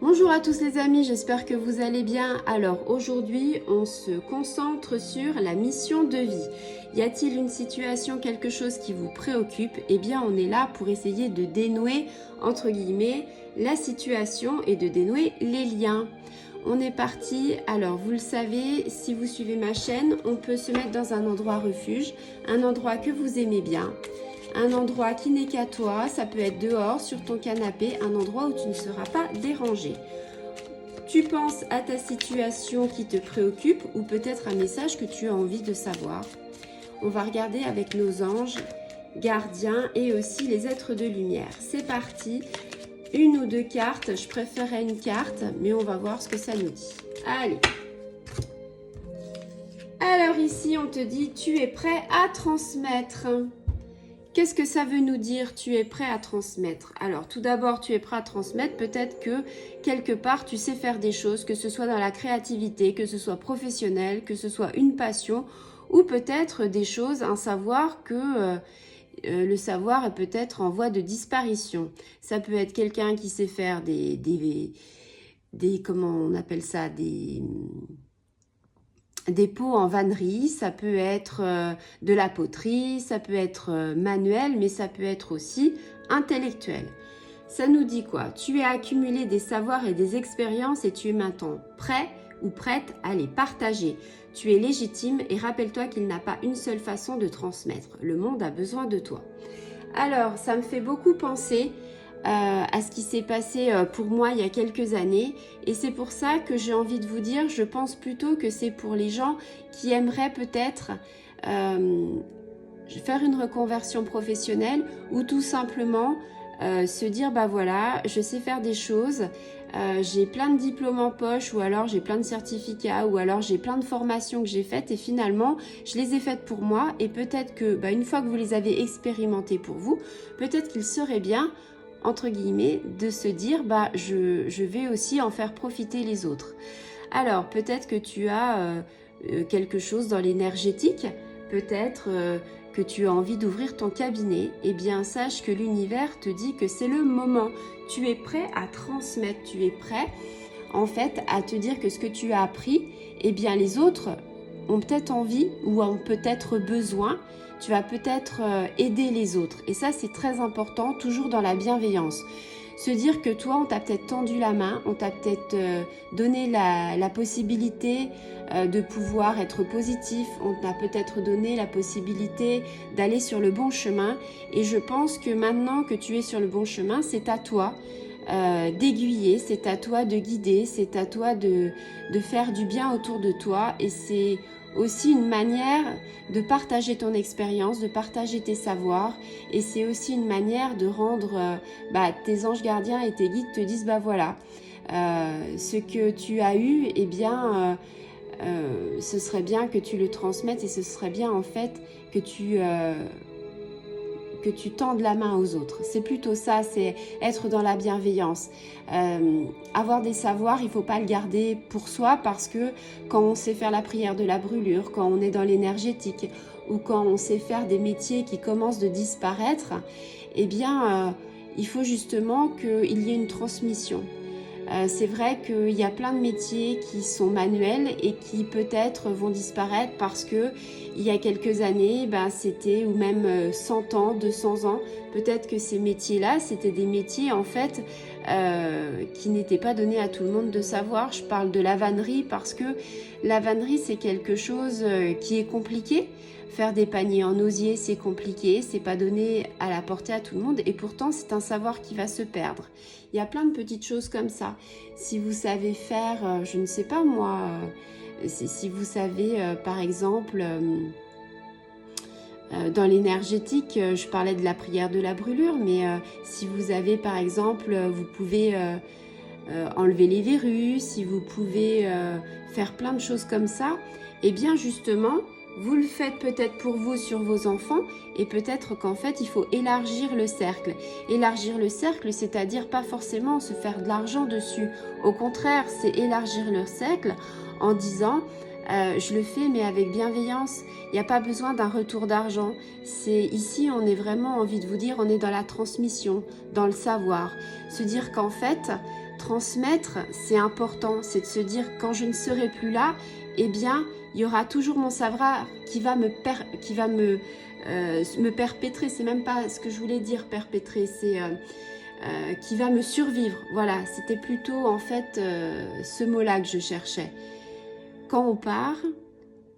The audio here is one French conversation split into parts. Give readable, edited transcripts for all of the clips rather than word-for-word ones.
Bonjour à tous les amis, j'espère que vous allez bien. Alors aujourd'hui, on se concentre sur la mission de vie. Y a-t-il une situation, quelque chose qui vous préoccupe? Eh bien, on est là pour essayer de dénouer, entre guillemets, la situation et de dénouer les liens. On est parti. Alors, vous le savez, si vous suivez ma chaîne, on peut se mettre dans un endroit refuge, un endroit que vous aimez bien. Un endroit qui n'est qu'à toi, ça peut être dehors, sur ton canapé, un endroit où tu ne seras pas dérangé. Tu penses à ta situation qui te préoccupe ou peut-être un message que tu as envie de savoir. On va regarder avec nos anges, gardiens et aussi les êtres de lumière. C'est parti, une ou deux cartes, je préférerais une carte, mais on va voir ce que ça nous dit. Allez. Alors ici, on te dit, tu es prêt à transmettre. Qu'est-ce que ça veut nous dire, tu es prêt à transmettre? Alors, tout d'abord, tu es prêt à transmettre. Peut-être que, quelque part, tu sais faire des choses, que ce soit dans la créativité, que ce soit professionnel, que ce soit une passion, ou peut-être des choses, un savoir que le savoir est peut-être en voie de disparition. Ça peut être quelqu'un qui sait faire des comment on appelle ça, des pots en vannerie, ça peut être de la poterie, ça peut être manuel, mais ça peut être aussi intellectuel. Ça nous dit quoi? Tu as accumulé des savoirs et des expériences et tu es maintenant prêt ou prête à les partager. Tu es légitime et rappelle-toi qu'il n'a pas une seule façon de transmettre. Le monde a besoin de toi. Alors, ça me fait beaucoup penser à ce qui s'est passé pour moi il y a quelques années et c'est pour ça que j'ai envie de vous dire, je pense plutôt que c'est pour les gens qui aimeraient peut-être faire une reconversion professionnelle ou tout simplement se dire bah voilà, je sais faire des choses, j'ai plein de diplômes en poche ou alors j'ai plein de certificats ou alors j'ai plein de formations que j'ai faites et finalement je les ai faites pour moi et peut-être que bah, une fois que vous les avez expérimentées pour vous, peut-être qu'il serait bien entre guillemets, de se dire bah je vais aussi en faire profiter les autres. Alors peut-être que tu as quelque chose dans l'énergétique, peut-être que tu as envie d'ouvrir ton cabinet, eh bien sache que l'univers te dit que c'est le moment. Tu es prêt à transmettre, tu es prêt en fait à te dire que ce que tu as appris, eh bien les autres ont peut-être envie ou ont peut-être besoin. Tu vas peut-être aider les autres. Et ça, c'est très important, toujours dans la bienveillance. Se dire que toi, on t'a peut-être tendu la main, on t'a peut-être donné la possibilité de pouvoir être positif, on t'a peut-être donné la possibilité d'aller sur le bon chemin. Et je pense que maintenant que tu es sur le bon chemin, c'est à toi d'aiguiller, c'est à toi de guider, c'est à toi de faire du bien autour de toi. Et c'est aussi une manière de partager ton expérience, de partager tes savoirs et c'est aussi une manière de rendre tes anges gardiens et tes guides te disent bah voilà, ce que tu as eu, eh bien ce serait bien que tu le transmettes et ce serait bien en fait que tu tendes la main aux autres. C'est plutôt ça, c'est être dans la bienveillance. Avoir des savoirs, il ne faut pas le garder pour soi parce que quand on sait faire la prière de la brûlure, quand on est dans l'énergétique ou quand on sait faire des métiers qui commencent de disparaître, eh bien, il faut justement qu'il y ait une transmission. C'est vrai qu'il y a plein de métiers qui sont manuels et qui peut-être vont disparaître parce que il y a quelques années, c'était, ou même 100 ans, 200 ans, peut-être que ces métiers-là, c'était des métiers en fait qui n'étaient pas donnés à tout le monde de savoir. Je parle de la vannerie parce que la vannerie, c'est quelque chose qui est compliqué. Faire des paniers en osier, c'est compliqué, c'est pas donné à la portée à tout le monde et pourtant c'est un savoir qui va se perdre. Il y a plein de petites choses comme ça. Si vous savez faire, je ne sais pas moi, si vous savez par exemple dans l'énergétique, je parlais de la prière de la brûlure, mais si vous avez par exemple, vous pouvez enlever les verrues, si vous pouvez faire plein de choses comme ça, et bien justement, vous le faites peut-être pour vous sur vos enfants et peut-être qu'en fait, il faut élargir le cercle. Élargir le cercle, c'est-à-dire pas forcément se faire de l'argent dessus. Au contraire, c'est élargir le cercle en disant je le fais mais avec bienveillance. Il n'y a pas besoin d'un retour d'argent. C'est ici, on est vraiment envie de vous dire, on est dans la transmission, dans le savoir. Se dire qu'en fait, transmettre, c'est important, c'est de se dire quand je ne serai plus là, eh bien, il y aura toujours mon savoir qui va me perpétrer. C'est même pas ce que je voulais dire, perpétrer, c'est qui va me survivre. Voilà, c'était plutôt en fait ce mot-là que je cherchais. Quand on part,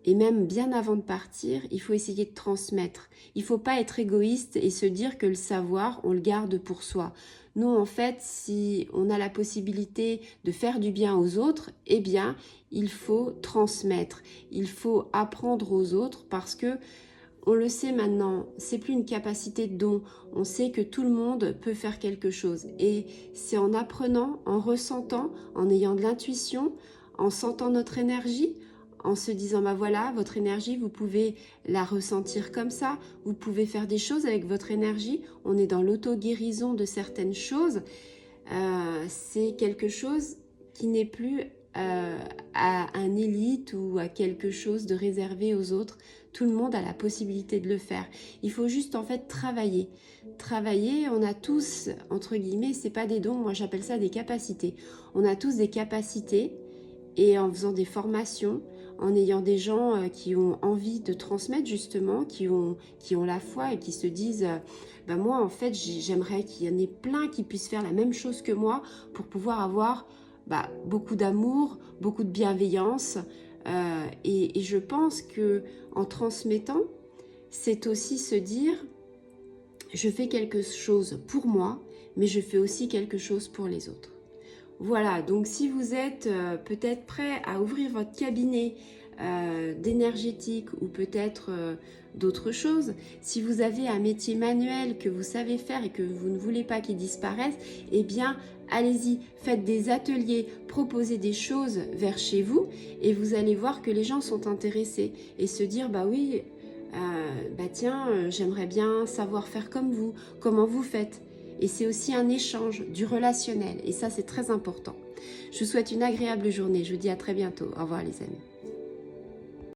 et même bien avant de partir, il faut essayer de transmettre. Il ne faut pas être égoïste et se dire que le savoir, on le garde pour soi. Non, en fait, si on a la possibilité de faire du bien aux autres, eh bien, il faut transmettre. Il faut apprendre aux autres parce que on le sait maintenant, c'est plus une capacité de don. On sait que tout le monde peut faire quelque chose. Et c'est en apprenant, en ressentant, en ayant de l'intuition, en sentant notre énergie, en se disant, bah voilà, votre énergie, vous pouvez la ressentir comme ça, vous pouvez faire des choses avec votre énergie. On est dans l'auto-guérison de certaines choses. C'est quelque chose qui n'est plus à un élite ou à quelque chose de réservé aux autres. Tout le monde a la possibilité de le faire. Il faut juste en fait travailler. Travailler, on a tous, entre guillemets, c'est pas des dons, moi j'appelle ça des capacités. On a tous des capacités et en faisant des formations, en ayant des gens qui ont envie de transmettre justement, qui ont la foi et qui se disent ben moi en fait j'aimerais qu'il y en ait plein qui puissent faire la même chose que moi pour pouvoir avoir beaucoup d'amour, beaucoup de bienveillance et je pense que en transmettant, c'est aussi se dire je fais quelque chose pour moi, mais je fais aussi quelque chose pour les autres. Voilà, donc si vous êtes peut-être prêt à ouvrir votre cabinet d'énergétique ou peut-être d'autres choses, si vous avez un métier manuel que vous savez faire et que vous ne voulez pas qu'il disparaisse, eh bien allez-y, faites des ateliers, proposez des choses vers chez vous et vous allez voir que les gens sont intéressés et se dire bah oui, tiens, j'aimerais bien savoir faire comme vous, comment vous faites. Et c'est aussi un échange, du relationnel. Et ça, c'est très important. Je vous souhaite une agréable journée. Je vous dis à très bientôt. Au revoir les amis.